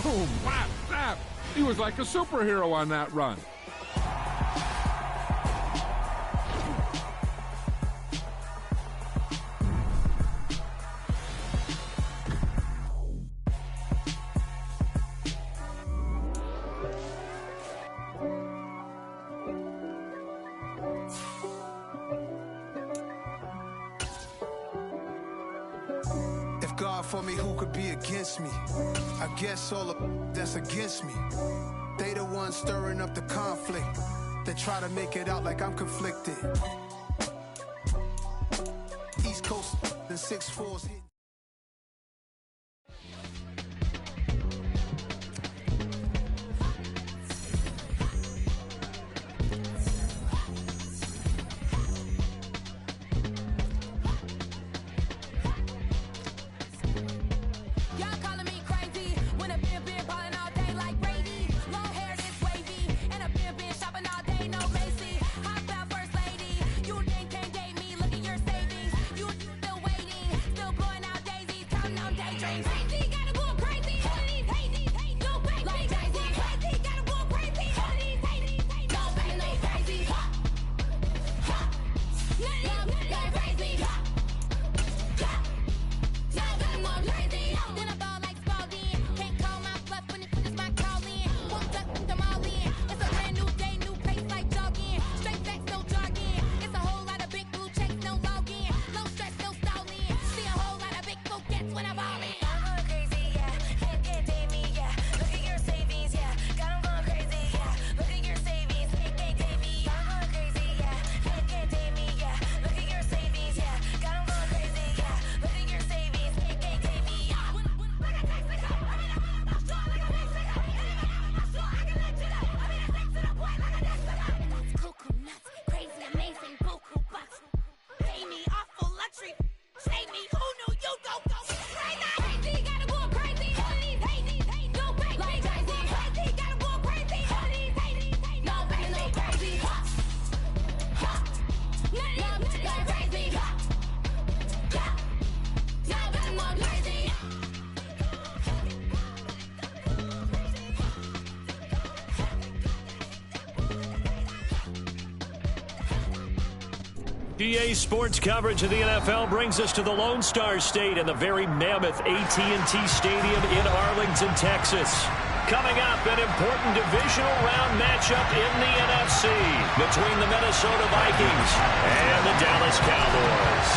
Boom, whap, snap. He was like a superhero on that run. God for me, who could be against me? I guess all the that's against me. They the ones stirring up the conflict. They try to make it out like I'm conflicted. East Coast, the 6'4's hit. PA Sports coverage of the NFL brings us to the Lone Star State and the very mammoth AT&T Stadium in Arlington, Texas. Coming up, an important divisional round matchup in the NFC between the Minnesota Vikings and the Dallas Cowboys.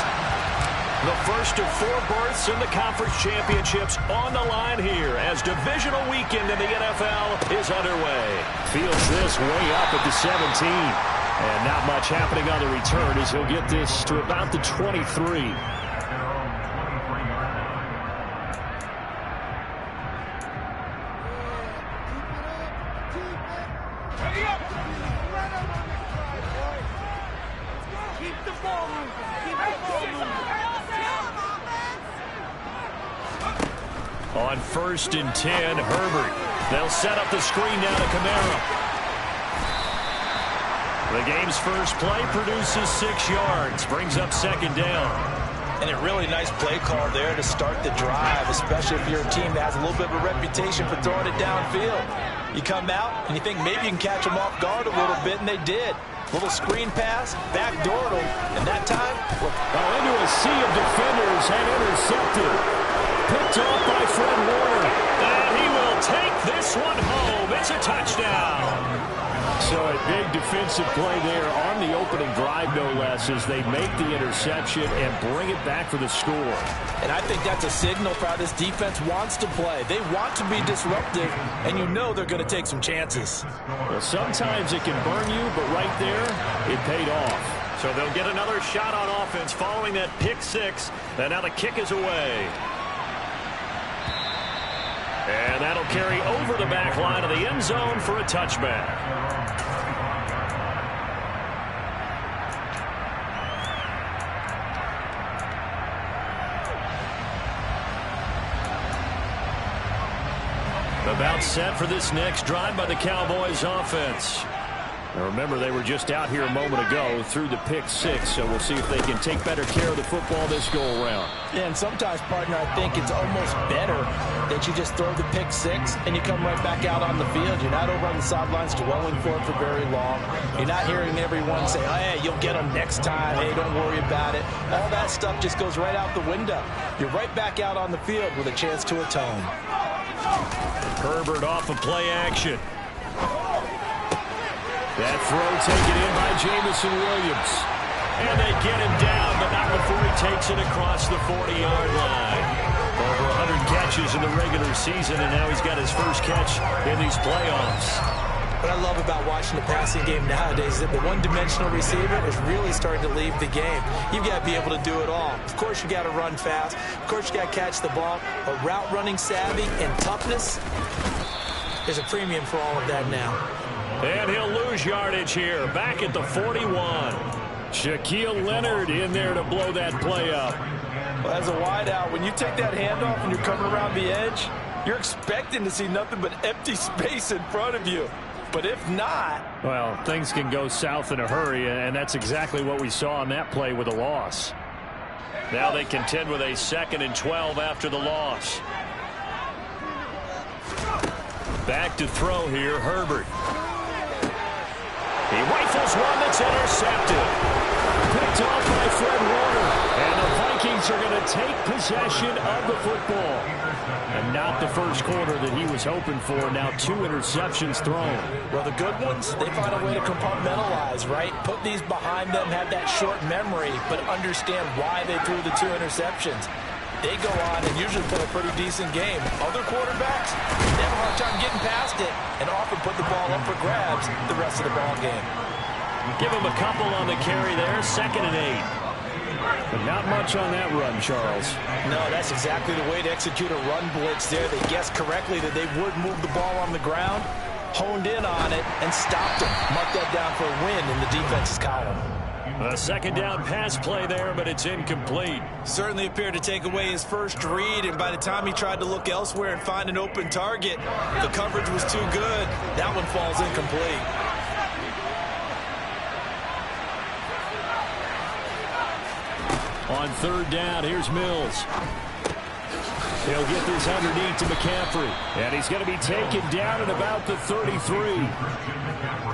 The first of 4 berths in the conference championships on the line here as divisional weekend in the NFL is underway. Feels this way up at the 17. And not much happening on the return as he'll get this to about the 23. On 1st and 10, Herbert. They'll set up the screen down to Kamara. The game's first play produces 6 yards, brings up 2nd down. And a really nice play call there to start the drive, especially if you're a team that has a little bit of a reputation for throwing it downfield. You come out and you think maybe you can catch them off guard a little bit, and they did. Little screen pass, backdoored them, and that time, into a sea of defenders and intercepted. Picked off by Fred Warner. And he will take this one home. It's a touchdown. So a big defensive play there on the opening drive, no less, as they make the interception and bring it back for the score. And I think that's a signal for how this defense wants to play. They want to be disruptive, and you know they're going to take some chances. Well, sometimes it can burn you, but right there, it paid off. So they'll get another shot on offense following that pick 6, and now the kick is away. And that'll carry over the back line of the end zone for a touchback. About set for this next drive by the Cowboys offense. Now remember, they were just out here a moment ago through the pick six, so we'll see if they can take better care of the football this go-around. Yeah, and sometimes, partner, I think it's almost better that you just throw the pick six and you come right back out on the field. You're not over on the sidelines dwelling for it for very long. You're not hearing everyone say, oh, hey, you'll get them next time. Hey, don't worry about it. All that stuff just goes right out the window. You're right back out on the field with a chance to atone. Herbert off of play action. That throw taken in by Jamison Williams. And they get him down, but not before he takes it across the 40-yard line. Over 100 catches in the regular season, and now he's got his first catch in these playoffs. What I love about watching the passing game nowadays is that the one-dimensional receiver is really starting to leave the game. You've got to be able to do it all. Of course, you got to run fast. Of course, you got to catch the ball. But route running savvy and toughness, there's a premium for all of that now. And he'll lose yardage here, back at the 41. Shaquille Leonard in there to blow that play up. Well, as a wideout, when you take that handoff and you're coming around the edge, you're expecting to see nothing but empty space in front of you. But if not... well, things can go south in a hurry, and that's exactly what we saw on that play with a loss. Now they contend with a 2nd and 12 after the loss. Back to throw here, Herbert. He rifles one that's intercepted. Picked off by Fred Warner. And the Vikings are going to take possession of the football. And not the first quarter that he was hoping for. Now 2 interceptions thrown. Well, the good ones, they find a way to compartmentalize, right? Put these behind them, have that short memory, but understand why they threw the 2 interceptions. They go on and usually play a pretty decent game. Other quarterbacks, they have a hard time getting past it and often put the ball up for grabs the rest of the ball game. Give him a couple on the carry there, 2nd and 8. But not much on that run, Charles. No, that's exactly the way to execute a run blitz there. They guessed correctly that they would move the ball on the ground, honed in on it, and stopped them. Mark that down for a win in the defense's column. A 2nd down pass play there, but it's incomplete. Certainly appeared to take away his first read, and by the time he tried to look elsewhere and find an open target, the coverage was too good. That one falls incomplete. On 3rd down, here's Mills. He'll get this underneath to McCaffrey. And he's going to be taken down at about the 33.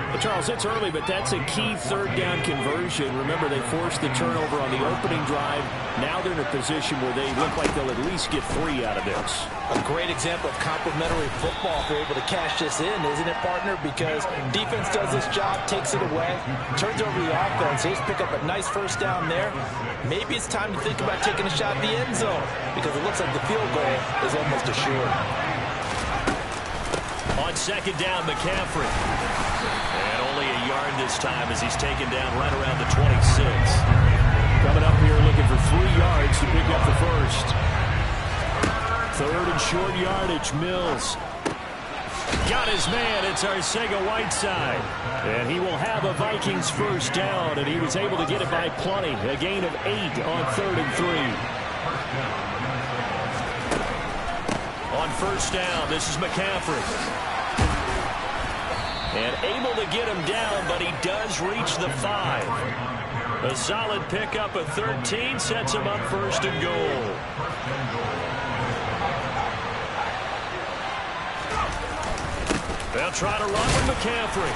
Well, Charles, it's early, but that's a key 3rd down conversion. Remember, they forced the turnover on the opening drive. Now they're in a position where they look like they'll at least get 3 out of this. A great example of complementary football if they're able to cash this in, isn't it, partner? Because defense does this job, takes it away, turns over the offense. They just pick up a nice 1st down there. Maybe it's time to think about taking a shot at the end zone because it looks like the field goal is almost assured. On 2nd down, McCaffrey. And only a yard this time as he's taken down right around the 26. Coming up here looking for 3 yards to pick up the first. 3rd and short yardage, Mills. Got his man, it's Arcega-Whiteside. And he will have a Vikings 1st down, and he was able to get it by plenty. A gain of 8 on 3rd and 3. On 1st down, this is McCaffrey. And able to get him down, but he does reach the 5. A solid pickup of 13 sets him up 1st and goal. They'll try to run with McCaffrey.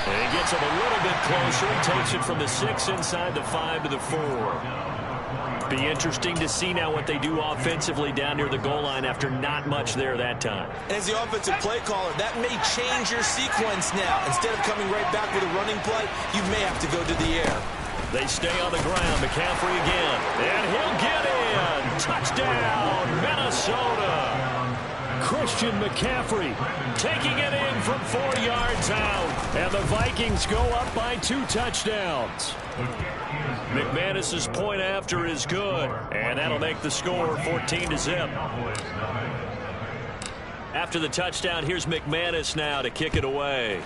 And he gets him a little bit closer. He takes it from the 6 inside the 5 to the 4. Be interesting to see now what they do offensively down near the goal line after not much there that time. As the offensive play caller, that may change your sequence now. Instead of coming right back with a running play, you may have to go to the air. They stay on the ground. McCaffrey again. And he'll get in. Touchdown, Minnesota. Christian McCaffrey taking it in from 4 yards out. And the Vikings go up by 2 touchdowns. McManus's point after is good. And that'll make the score 14-0. After the touchdown, here's McManus now to kick it away.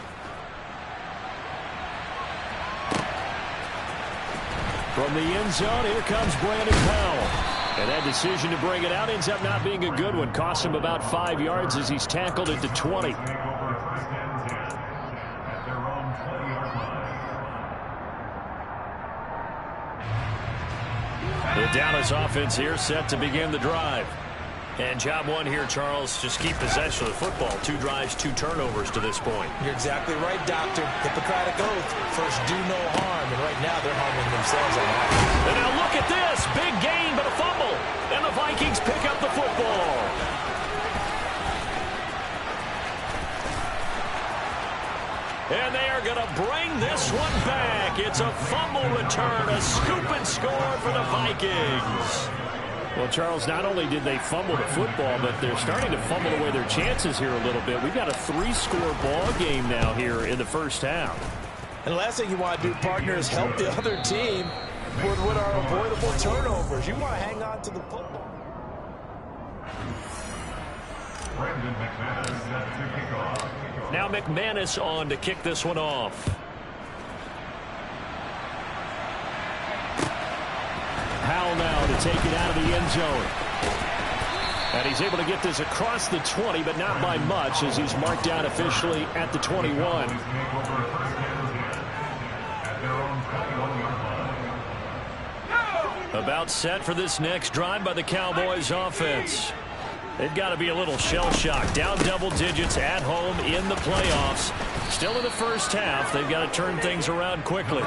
From the end zone, here comes Brandon Powell. And that decision to bring it out ends up not being a good one. Costs him about 5 yards as he's tackled at the 20. The Dallas offense here set to begin the drive. And job one here, Charles, just keep possession of the football. 2 drives, 2 turnovers to this point. You're exactly right, Doctor. Hippocratic oath. First, do no harm. And right now, they're harming themselves on that. And now look at this. Big gain, but a fumble. And the Vikings pick up the football. And they are going to bring this one back. It's a fumble return, a scoop and score for the Vikings. Well, Charles, not only did they fumble the football, but they're starting to fumble away their chances here a little bit. We've got a 3-score ball game now here in the first half. And the last thing you want to do, partner, is help the other team with what are avoidable turnovers. You want to hang on to the football. Now McManus on to kick this one off. Howell now to take it out of the end zone. And he's able to get this across the 20, but not by much, as he's marked down officially at the 21. About set for this next drive by the Cowboys offense. They've got to be a little shell-shocked. Down double digits at home in the playoffs. Still in the first half. They've got to turn things around quickly.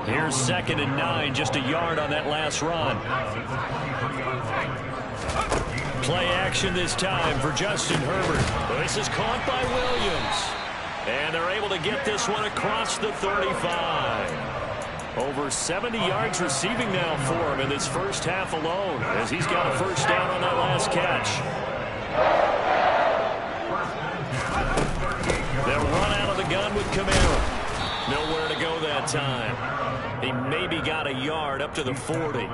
Here's 2nd and 9. Just a yard on that last run. Play action this time for Justin Herbert. This is caught by Williams. And they're able to get this one across the 35. Over 70 yards receiving now for him in this first half alone, as he's got a first down on that last catch. They'll run out of the gun with Kamara. Nowhere to go that time. He maybe got a yard up to the 40.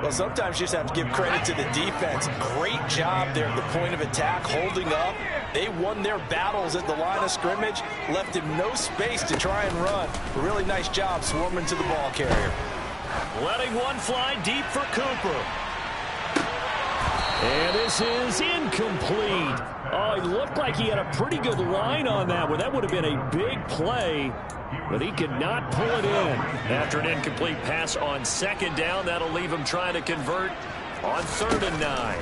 Well, sometimes you just have to give credit to the defense. Great job there at the point of attack, holding up. They won their battles at the line of scrimmage, left him no space to try and run. Really nice job swarming to the ball carrier. Letting one fly deep for Cooper. And this is incomplete. Oh, he looked like he had a pretty good line on that one. That would have been a big play, but he could not pull it in. After an incomplete pass on 2nd down, that'll leave him trying to convert on 3rd and 9.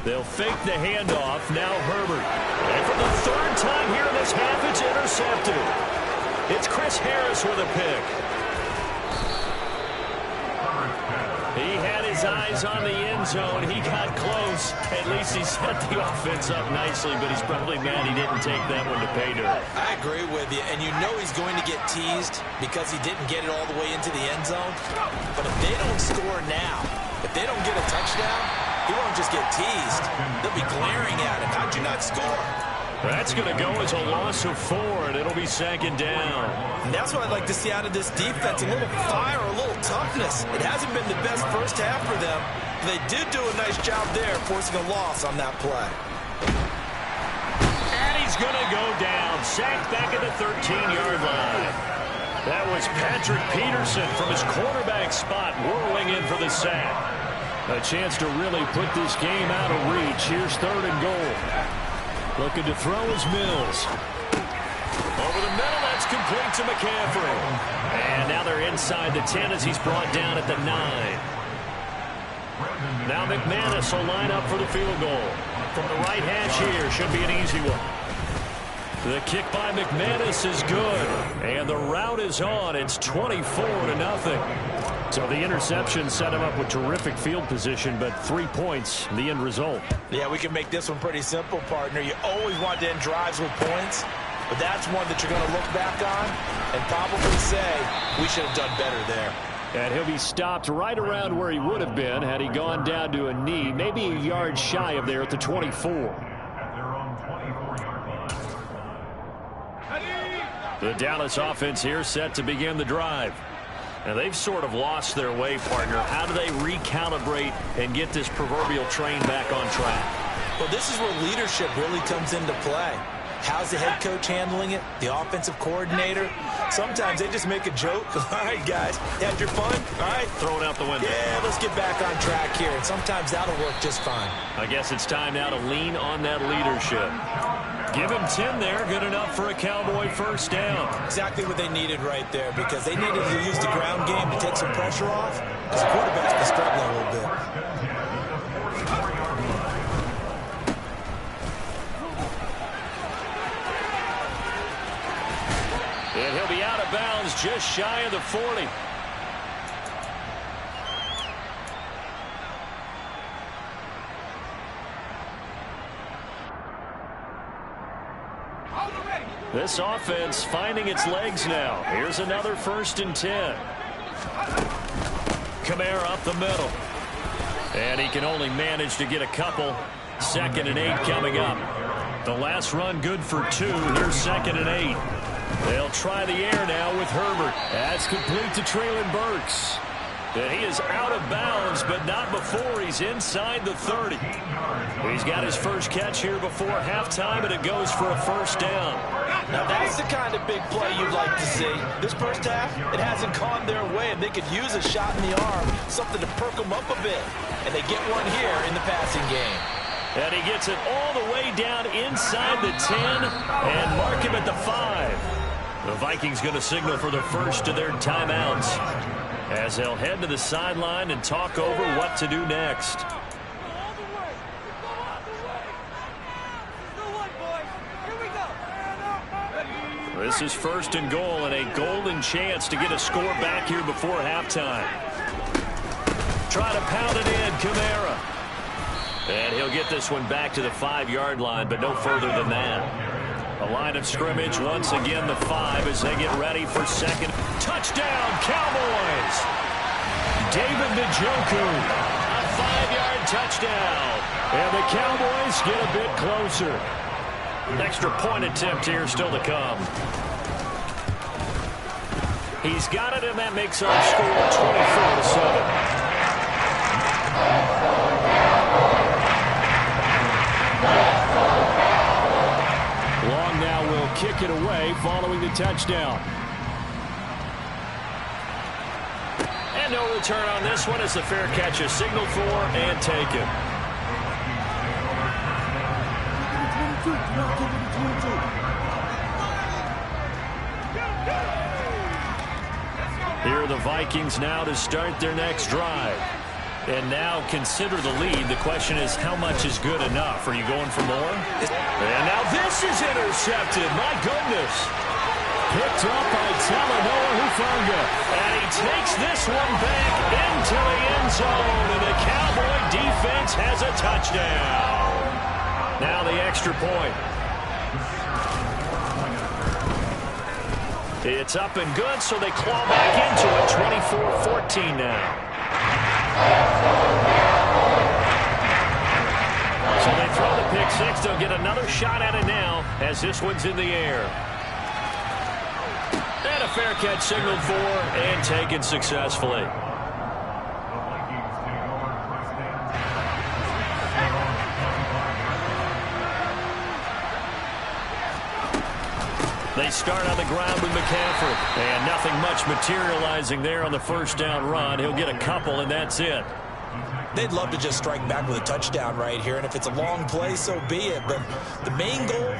They'll fake the handoff. Now Herbert. And for the 3rd time here in this half, it's intercepted. It's Chris Harris with a pick. He had his eyes on the end zone. He got close. At least he set the offense up nicely, but he's probably mad he didn't take that one to pay dirt. I agree with you, and you know he's going to get teased because he didn't get it all the way into the end zone. But if they don't score now, if they don't get a touchdown, he won't just get teased. They'll be glaring at him. How'd you not score? That's going to go as a loss of 4, and it'll be 2nd down. And that's what I'd like to see out of this defense, a little fire, a little toughness. It hasn't been the best first half for them. But they did do a nice job there, forcing a loss on that play. And he's going to go down, sacked back at the 13-yard line. That was Patrick Peterson from his quarterback spot, whirling in for the sack. A chance to really put this game out of reach. Here's 3rd and goal. Looking to throw is Mills. Over the middle, that's complete to McCaffrey. And now they're inside the 10 as he's brought down at the 9. Now McManus will line up for the field goal. From the right hash here, should be an easy one. The kick by McManus is good. And the route is on. It's 24-0. So the interception set him up with terrific field position, but 3 points, the end result. Yeah, we can make this one pretty simple, partner. You always want to end drives with points, but that's one that you're going to look back on and probably say, we should have done better there. And he'll be stopped right around where he would have been had he gone down to a knee, maybe a yard shy of there at the 24. The Dallas offense here set to begin the drive. And they've sort of lost their way, partner. How do they recalibrate and get this proverbial train back on track? Well, this is where leadership really comes into play. How's the head coach handling it? The offensive coordinator? Sometimes they just make a joke. All right, guys, had your fun? All right. Throw it out the window. Yeah, let's get back on track here. And sometimes that'll work just fine. I guess it's time now to lean on that leadership. Give him 10 there. Good enough for a Cowboy first down. Exactly what they needed right there, because they needed to use the ground game to take some pressure off, because the quarterback's been struggling a little bit. And he'll be out of bounds just shy of the 40. This offense finding its legs now. Here's another 1st and 10. Kamara up the middle. And he can only manage to get a couple. 2nd and 8 coming up. The last run good for 2. Here's 2nd and 8. They'll try the air now with Herbert. That's complete to Treylon Burks. And he is out of bounds, but not before he's inside the 30. He's got his first catch here before halftime, and it goes for a first down. Now that's the kind of big play you'd like to see. This first half, it hasn't gone their way, and they could use a shot in the arm, something to perk them up a bit. And they get one here in the passing game. And he gets it all the way down inside the 10 and mark him at the 5. The Vikings going to signal for the first of their timeouts as they'll head to the sideline and talk over what to do next. This is 1st and goal and a golden chance to get a score back here before halftime. Try to pound it in, Kamara. And he'll get this one back to the 5-yard line, but no further than that. A line of scrimmage, once again the 5 as they get ready for second. Touchdown, Cowboys! David Njoku, a 5-yard touchdown. And the Cowboys get a bit closer. Extra point attempt here still to come. He's got it, and that makes our score 24-7. Long now will kick it away following the touchdown. And no return on this one as the fair catch is signaled for and taken. Here are the Vikings now to start their next drive. And now consider the lead. The question is, how much is good enough? Are you going for more? And now this is intercepted. My goodness. Picked up by Talanoa Hufanga. And he takes this one back into the end zone. And the Cowboy defense has a touchdown. Now the extra point. It's up and good, so they claw back into it. 24-14 now. So they throw the pick six. They'll get another shot at it now as this one's in the air. And a fair catch signaled for and taken successfully. They start on the ground with McCaffrey. And nothing much materializing there on the first down run. He'll get a couple, and that's it. They'd love to just strike back with a touchdown right here, and if it's a long play, so be it. But the main goal,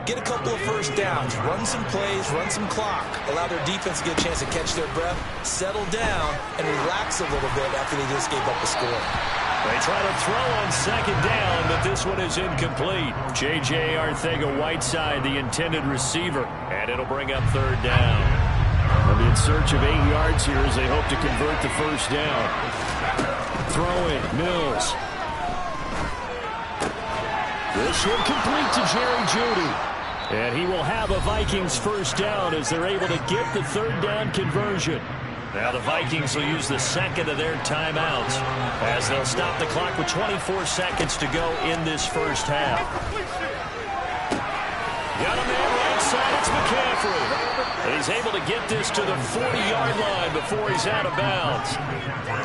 get a couple of first downs, run some plays, run some clock, allow their defense to get a chance to catch their breath, settle down, and relax a little bit after they just gave up a score. They try to throw on second down, but this one is incomplete. J.J. Arcega-Whiteside, the intended receiver, and it'll bring up third down. They'll be in search of 8 yards here as they hope to convert the first down. Throw it, Mills. This one complete to Jerry Jeudy. And he will have a Vikings first down as they're able to get the third down conversion. Now the Vikings will use the second of their timeouts as they'll stop the clock with 24 seconds to go in this first half. Got a man right side, it's McCaffrey. He's able to get this to the 40-yard line before he's out of bounds.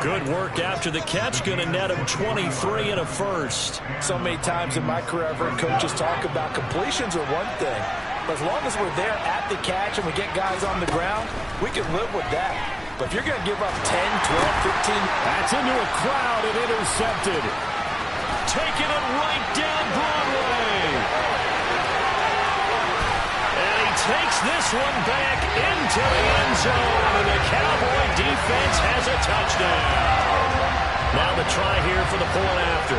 Good work after the catch, going to net him 23 and a first. So many times in my career, I've heard coaches talk about completions are one thing. But as long as we're there at the catch and we get guys on the ground, we can live with that. But if you're going to give up 10, 12, 15... That's into a crowd and intercepted. Taking it right down Broadway. takes this one back into the end zone, and the Cowboy defense has a touchdown. Now the try here for the point after.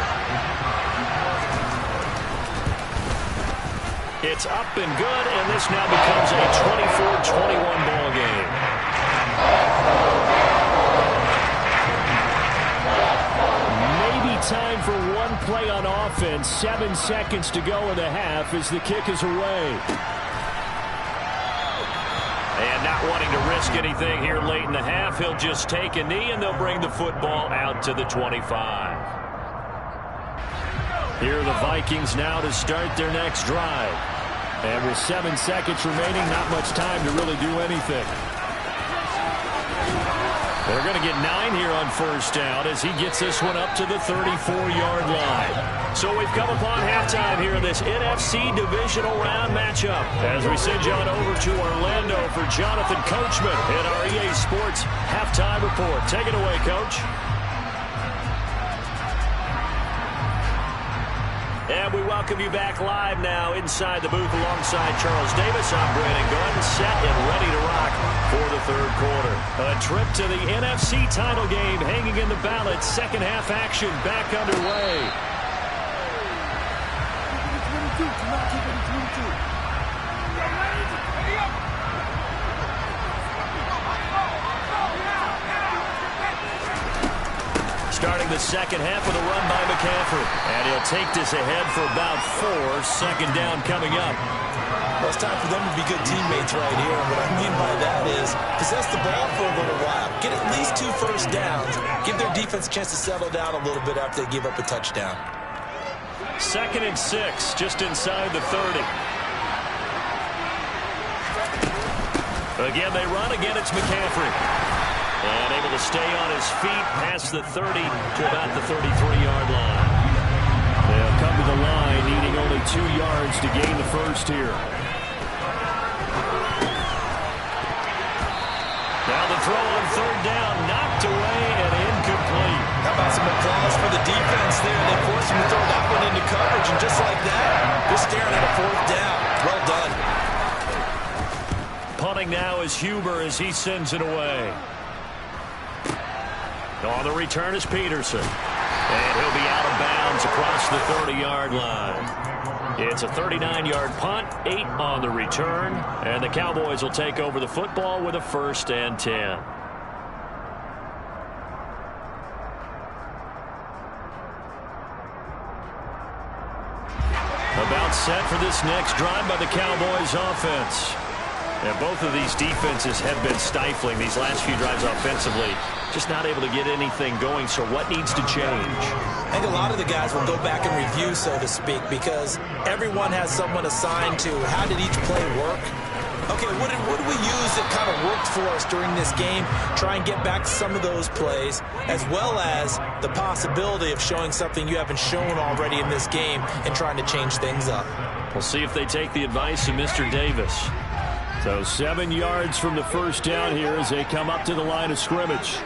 It's up and good, and this now becomes a 24-21 ball game. Maybe time for one play on offense. 7 seconds to go in the half as the kick is away. And not wanting to risk anything here late in the half, he'll just take a knee, and they'll bring the football out to the 25. Here are the Vikings now to start their next drive. And with 7 seconds remaining, not much time to really do anything. They're going to get 9 here on first down as he gets this one up to the 34-yard line. So we've come upon halftime here in this NFC divisional round matchup. As we send you on over to Orlando for Jonathan Coachman in our EA Sports halftime report. Take it away, Coach. And we welcome you back live now inside the booth alongside Charles Davis. I'm Brandon Gunn, set and ready to rock for the third quarter. A trip to the NFC title game hanging in the balance. Second half action back underway. Starting the second half with a run by McCaffrey. And he'll take this ahead for about 4. Second down coming up. Well, it's time for them to be good teammates right here. And what I mean by that is possess the ball for a little while. Get at least 2 first downs. Give their defense a chance to settle down a little bit after they give up a touchdown. 2nd and 6, just inside the 30. Again, they run. Again, it's McCaffrey. And able to stay on his feet past the 30 to about the 33-yard line. They'll come to the line needing only 2 yards to gain the first here. Now the throw on third down, knocked away and incomplete. How about some applause for the defense there? They forced him to throw that one into coverage, and just like that, they're staring at a 4th down. Well done. Punting now is Huber as he sends it away. On the return is Peterson. And he'll be out of bounds across the 30-yard line. It's a 39-yard punt, 8 on the return. And the Cowboys will take over the football with a 1st and 10. About set for this next drive by the Cowboys offense. And both of these defenses have been stifling these last few drives offensively. Just not able to get anything going, so what needs to change? I think a lot of the guys will go back and review, so to speak, because everyone has someone assigned to how did each play work. Okay, what did we use that kind of worked for us during this game? Try and get back to some of those plays, as well as the possibility of showing something you haven't shown already in this game and trying to change things up. We'll see if they take the advice of Mr. Davis. So 7 yards from the first down here as they come up to the line of scrimmage.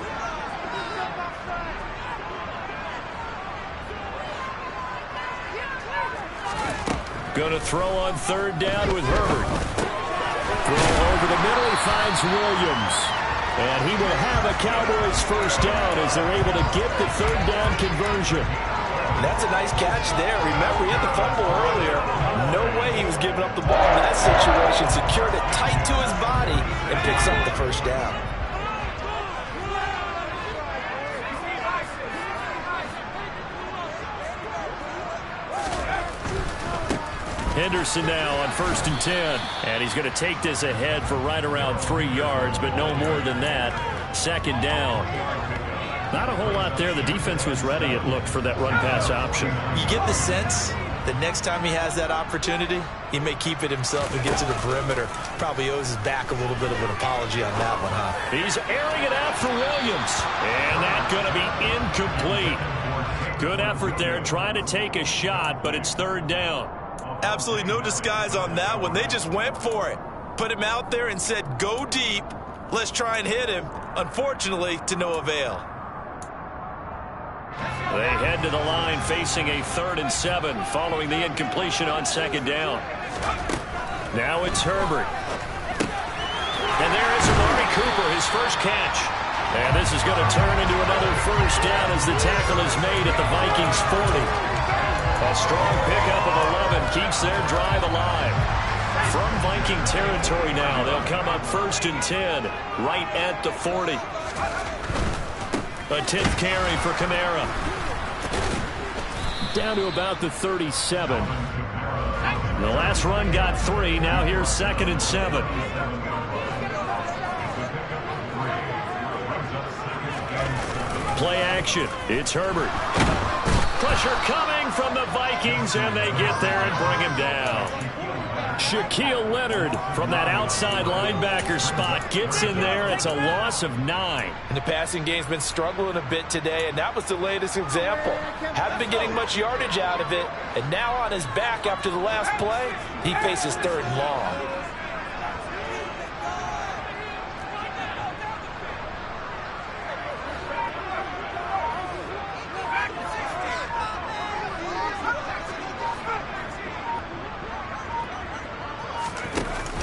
Going to throw on third down with Herbert. Throw over the middle, he finds Williams. And he will have a Cowboys first down as they're able to get the third down conversion. That's a nice catch there. Remember, he had the fumble earlier. No way he was giving up the ball in that situation. Secured it tight to his body and picks up the first down. Henderson now on 1st and 10. And he's going to take this ahead for right around 3 yards, but no more than that. 2nd down. Not a whole lot there. The defense was ready, it looked, for that run-pass option. You get the sense that next time he has that opportunity, he may keep it himself and get to the perimeter. Probably owes his back a little bit of an apology on that one, huh? He's airing it out for Williams. And that's going to be incomplete. Good effort there, trying to take a shot, but it's 3rd down. Absolutely no disguise on that one. They just went for it. Put him out there and said, go deep. Let's try and hit him. Unfortunately, to no avail. They head to the line facing a 3rd and 7 following the incompletion on 2nd down. Now it's Herbert. And there is Amari Cooper, his first catch. And this is going to turn into another first down as the tackle is made at the Vikings 40. A strong pickup of 11 keeps their drive alive. From Viking territory now, they'll come up 1st and 10, right at the 40. A 10th carry for Kamara. Down to about the 37. The last run got 3. Now here's 2nd and 7. Play action. It's Herbert. Pressure coming from the Vikings, and they get there and bring him down. Shaquille Leonard from that outside linebacker spot gets in there. It's a loss of 9. And the passing game's been struggling a bit today, and that was the latest example. Haven't been getting much yardage out of it, and now on his back after the last play, he faces 3rd and long.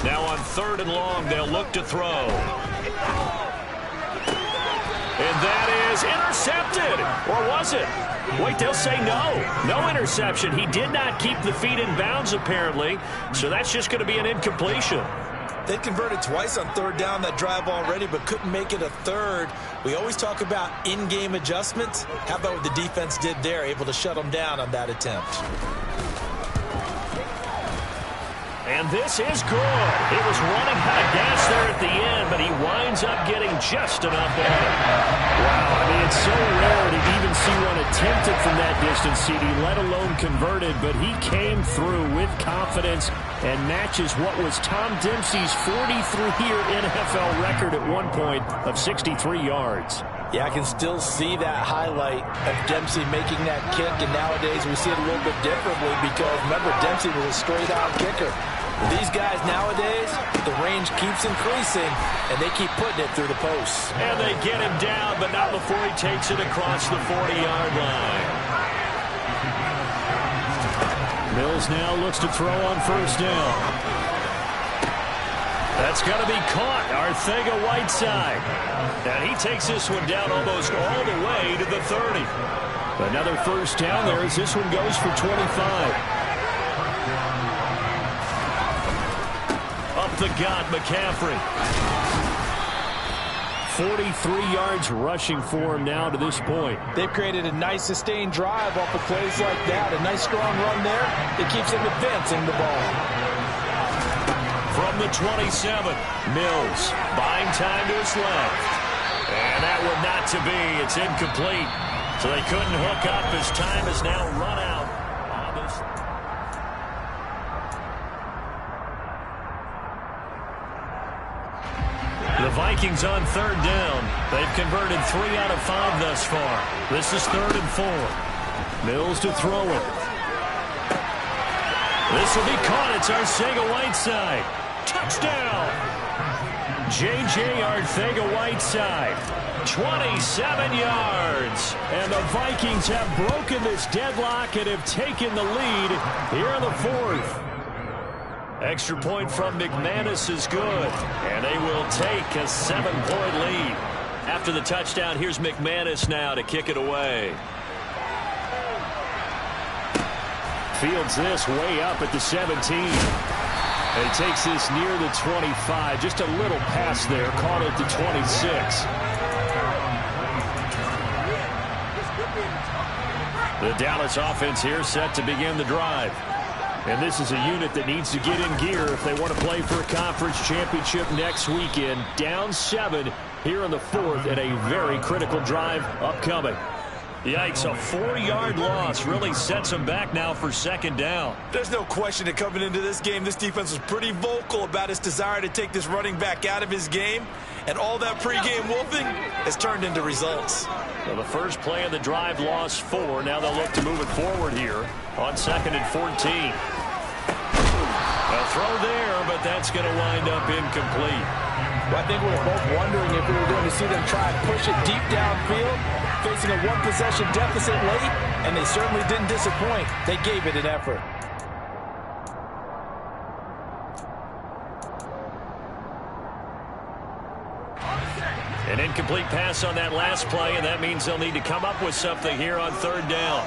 Now on 3rd and long, they'll look to throw. And that is intercepted. Or was it? Wait, they'll say no. No interception. He did not keep the feet in bounds, apparently. So that's just going to be an incompletion. They converted twice on 3rd down that drive already, but couldn't make it a 3rd. We always talk about in-game adjustments. How about what the defense did there, able to shut them down on that attempt? And this is good. It was running out of gas there at the end, but he winds up getting just enough on it. Wow, I mean, it's so rare to even see one attempted from that distance, CD, let alone converted, but he came through with confidence and matches what was Tom Dempsey's 43-year NFL record at one point of 63 yards. Yeah, I can still see that highlight of Dempsey making that kick, and nowadays we see it a little bit differently because, remember, Dempsey was a straight-out kicker. With these guys nowadays, the range keeps increasing, and they keep putting it through the posts. And they get him down, but not before he takes it across the 40-yard line. Mills now looks to throw on 1st down. That's going to be caught. Arcega-Whiteside. And he takes this one down almost all the way to the 30. Another 1st down there as this one goes for 25. Up the gut, McCaffrey. 43 yards rushing for him now to this point. They've created a nice sustained drive off of plays like that. A nice strong run there. It keeps them advancing the ball. From the 27, Mills buying time to his left. And that one not to be. It's incomplete. So they couldn't hook up as time has now run out on this. The Vikings on 3rd down. They've converted 3 out of 5 thus far. This is 3rd and 4. Mills to throw it. This will be caught. It's Arcega-Whiteside. Touchdown! J.J. Arcega-Whiteside. 27 yards. And the Vikings have broken this deadlock and have taken the lead here in the 4th. Extra point from McManus is good. And they will take a 7-point lead. After the touchdown, here's McManus now to kick it away. Fields this way up at the 17. And he takes this near the 25. Just a little pass there. Caught at the 26. The Dallas offense here set to begin the drive. And this is a unit that needs to get in gear if they want to play for a conference championship next weekend. Down 7 here in the 4th and a very critical drive upcoming. Yikes, a 4-yard loss really sets them back now for 2nd down. There's no question that coming into this game, this defense was pretty vocal about its desire to take this running back out of his game. And all that pregame wolfing has turned into results. So the first play of the drive lost 4. Now they'll look to move it forward here on 2nd and 14. A throw there, but that's going to wind up incomplete. Well, I think we were both wondering if we were going to see them try and push it deep downfield, facing a 1-possession deficit late, and they certainly didn't disappoint. They gave it an effort. incomplete pass on that last play, and that means they'll need to come up with something here on third down.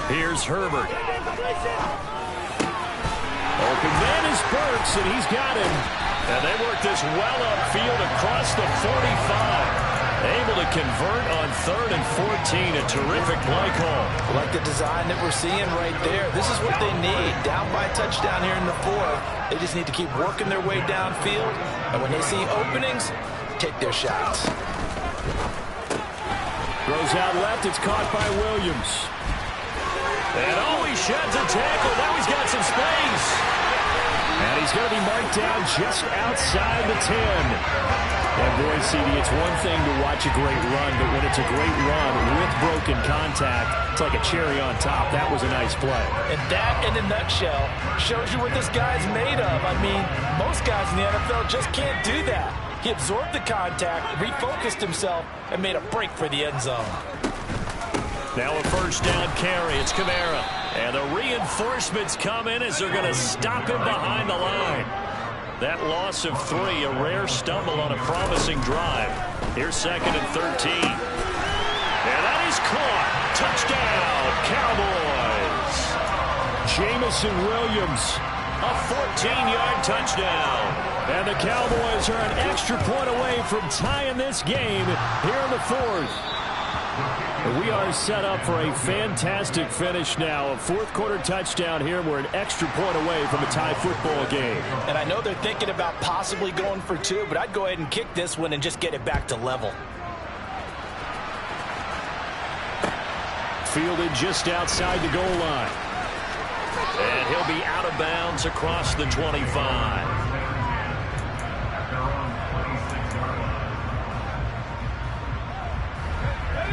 Here's Herbert. Open man is Burks, and he's got him. And they work this well upfield across the 45. Able to convert on 3rd and 14. A terrific play call. Like the design that we're seeing right there. This is what they need. Down by a touchdown here in the 4th. They just need to keep working their way downfield. And when they see openings, take their shots. Throws out left. It's caught by Williams. And he sheds a tackle. Now he's got some space. And he's going to be marked down just outside the 10. And boy, CD, it's one thing to watch a great run, but when it's a great run with broken contact, it's like a cherry on top. That was a nice play. And that, in a nutshell, shows you what this guy's made of. I mean, most guys in the NFL just can't do that. He absorbed the contact, refocused himself, and made a break for the end zone. Now a first down carry. It's Kamara. And the reinforcements come in as they're going to stop him behind the line. That loss of 3, a rare stumble on a promising drive. Here's 2nd and 13. And that is caught. Touchdown, Cowboys. Jamison Williams, a 14-yard touchdown. And the Cowboys are an extra point away from tying this game here in the 4th. We are set up for a fantastic finish now. A 4th quarter touchdown here. We're an extra point away from a tie football game. And I know they're thinking about possibly going for 2, but I'd go ahead and kick this one and just get it back to level. Fielded just outside the goal line. And he'll be out of bounds across the 25.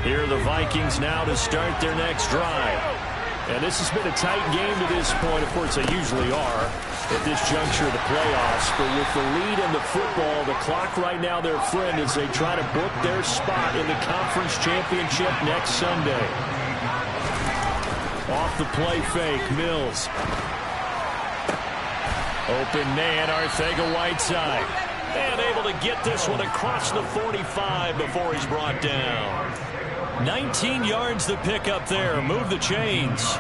Here are the Vikings now to start their next drive. And this has been a tight game to this point. Of course, they usually are at this juncture of the playoffs. But with the lead in the football, the clock right now their friend as they try to book their spot in the conference championship next Sunday. Off the play fake, Mills. Open man, Arcega-Whiteside. And able to get this one across the 45 before he's brought down. 19 yards the pick up there. Move the chains.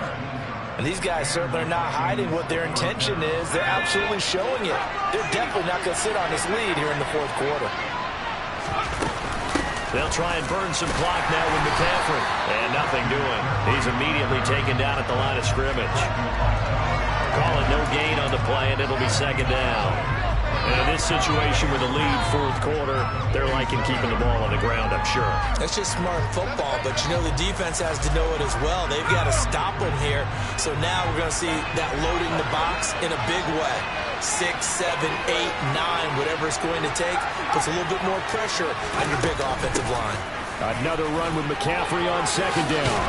And these guys certainly are not hiding what their intention is. They're absolutely showing it. They're definitely not going to sit on this lead here in the 4th quarter. They'll try and burn some clock now with McCaffrey. And nothing doing. He's immediately taken down at the line of scrimmage. Call it no gain on the play, and it'll be 2nd down. And in this situation with a lead 4th quarter, they're liking keeping the ball on the ground, I'm sure. That's just smart football, but you know the defense has to know it as well. They've got to stop them here. So now we're going to see that loading the box in a big way. 6, 7, 8, 9, whatever it's going to take, puts a little bit more pressure on your big offensive line. Another run with McCaffrey on 2nd down.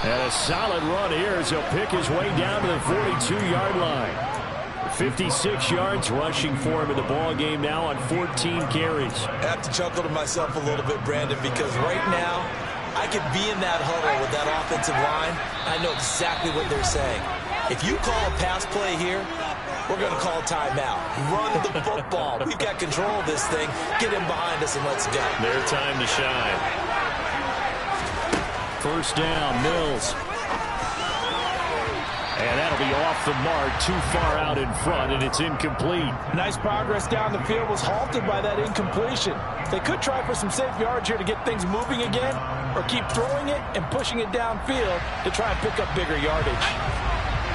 And a solid run here as he'll pick his way down to the 42-yard line. 56 yards rushing for him in the ball game now on 14 carries. I have to chuckle to myself a little bit, Brandon, because right now I could be in that huddle with that offensive line. I know exactly what they're saying. If you call a pass play here, we're going to call a timeout. Run the football. We've got control of this thing. Get him behind us and let's go. Their time to shine. First down, Mills. And that'll be off the mark, too far out in front, and it's incomplete. Nice progress down the field, was halted by that incompletion. They could try for some safe yards here to get things moving again, or keep throwing it and pushing it downfield to try and pick up bigger yardage.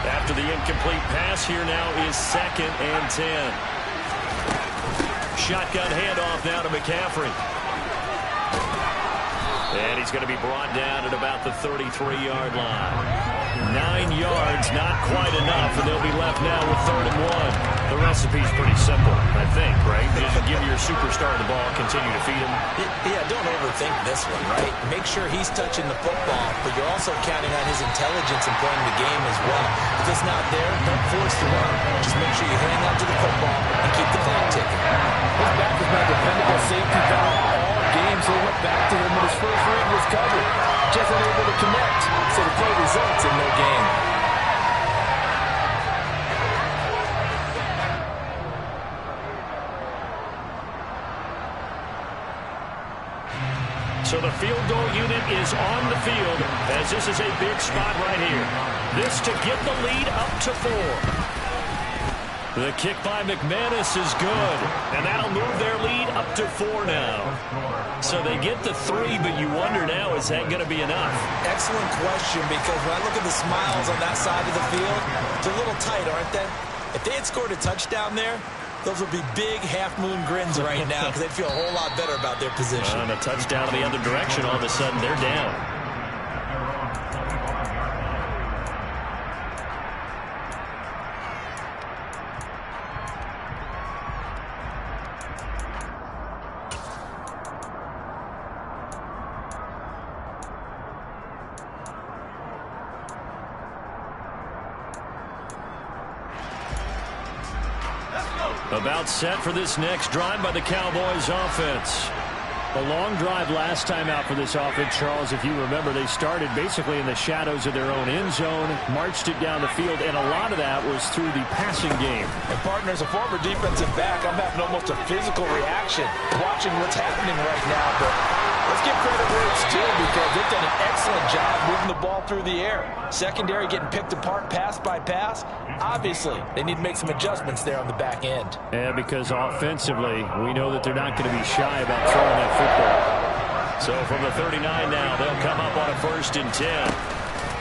After the incomplete pass, here now is 2nd and 10. Shotgun handoff now to McCaffrey. And he's going to be brought down at about the 33-yard line. 9 yards, not quite enough, and they'll be left now with 3rd and 1. The recipe's pretty simple, I think, right? Just give your superstar the ball, continue to feed him. Yeah, don't overthink this one, right? Make sure he's touching the football, but you're also counting on his intelligence in playing the game as well. If it's not there, don't force the run. Just make sure you hang on to the football and keep the clock ticking. His back has been a dependable safety valve all game, so he went back to him when his first read was covered. Just unable to connect, so the play results in no gain. field goal unit is on the field, as this is a big spot right here. This to get the lead up to 4. The kick by McManus is good, and that'll move their lead up to 4 now. So they get the 3, but you wonder now, is that going to be enough? Excellent question, because when I look at the smiles on that side of the field, they're a little tight, aren't they? If they had scored a touchdown there, those would be big half-moon grins right now because they'd feel a whole lot better about their position. And a touchdown in the other direction, all of a sudden they're down. About set for this next drive by the Cowboys offense. A long drive last time out for this offense, Charles. If you remember, they started basically in the shadows of their own end zone, marched it down the field, and a lot of that was through the passing game. And, partner, as a former defensive back, I'm having almost a physical reaction watching what's happening right now. But let's give credit where it's due, because they've done an excellent job moving the ball through the air. Secondary getting picked apart pass by pass. Obviously, they need to make some adjustments there on the back end. And because offensively, we know that they're not going to be shy about throwing that football. So from the 39 now, they'll come up on a 1st and 10.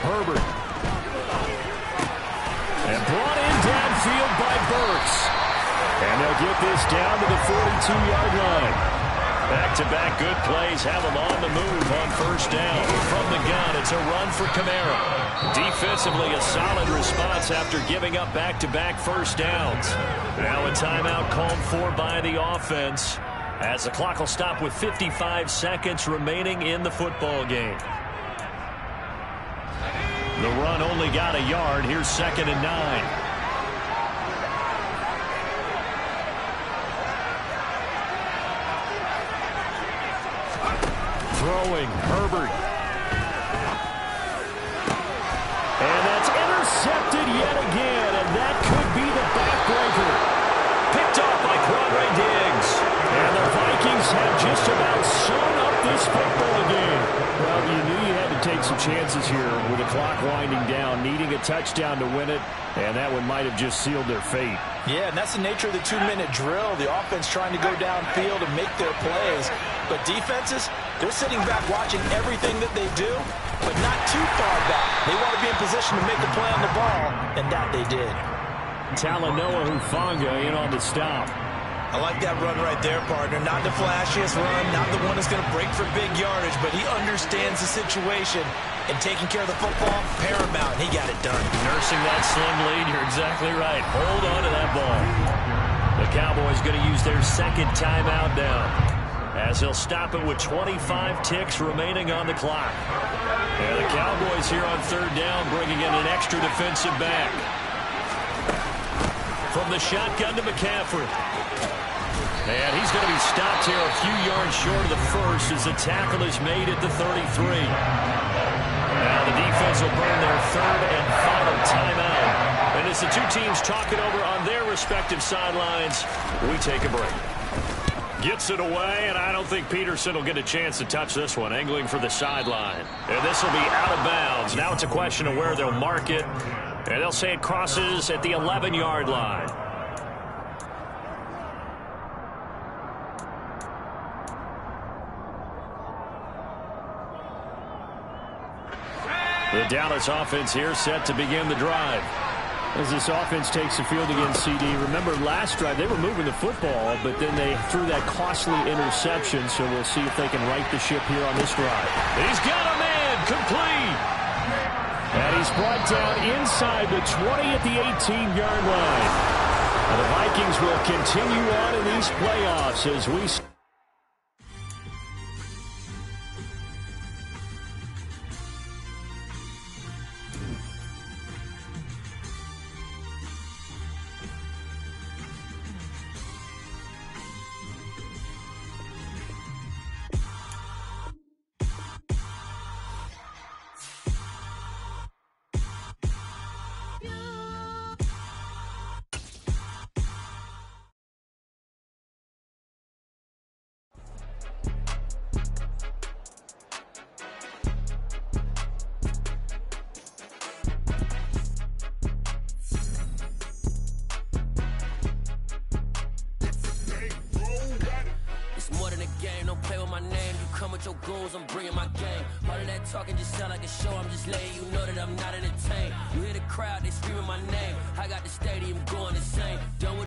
Herbert. And brought in downfield by Burks. And they'll get this down to the 42-yard line. Back-to-back good plays have them on the move on 1st down. From the gun, it's a run for Kamara. Defensively, a solid response after giving up back-to-back 1st downs. Now a timeout called for by the offense, as the clock will stop with 55 seconds remaining in the football game. The run only got a yard. Here's 2nd and 9. Throwing, Herbert. And that's intercepted yet again, and that could be the backbreaker. Picked off by Quandre Diggs. And the Vikings have just about sewn up this football game. Well, you knew you had to take some chances here with the clock winding down, needing a touchdown to win it, and that one might have just sealed their fate. Yeah, and that's the nature of the 2-minute drill. The offense trying to go downfield and make their plays. But defenses, they're sitting back watching everything that they do, but not too far back. They want to be in position to make a play on the ball, and that they did. Talanoa Hufanga in on the stop. I like that run right there, partner. Not the flashiest run, not the one that's going to break for big yardage, but he understands the situation, and taking care of the football, paramount, and he got it done. Nursing that slim lead, you're exactly right. Hold on to that ball. The Cowboys going to use their 2nd timeout now, as they'll stop it with 25 ticks remaining on the clock. And the Cowboys here on 3rd down, bringing in an extra defensive back. From the shotgun to McCaffrey. And he's going to be stopped here a few yards short of the 1st as the tackle is made at the 33. Now the defense will burn their 3rd and final timeout. And as the two teams talk it over on their respective sidelines, we take a break. Gets it away, and I don't think Peterson will get a chance to touch this one, angling for the sideline. And this will be out of bounds. Now it's a question of where they'll mark it, and they'll say it crosses at the 11-yard line. The Dallas offense here set to begin the drive. As this offense takes the field against CD, remember last drive they were moving the football, but then they threw that costly interception, so we'll see if they can right the ship here on this drive. He's got a man, complete. And he's brought down inside the 20 at the 18-yard line. Now the Vikings will continue on in these playoffs as we game. Don't play with my name. You come with your goons, I'm bringing my game. All of that talking just sound like a show. I'm just letting you know that I'm not entertained. You hear the crowd, they screaming my name. I got the stadium going insane. Done with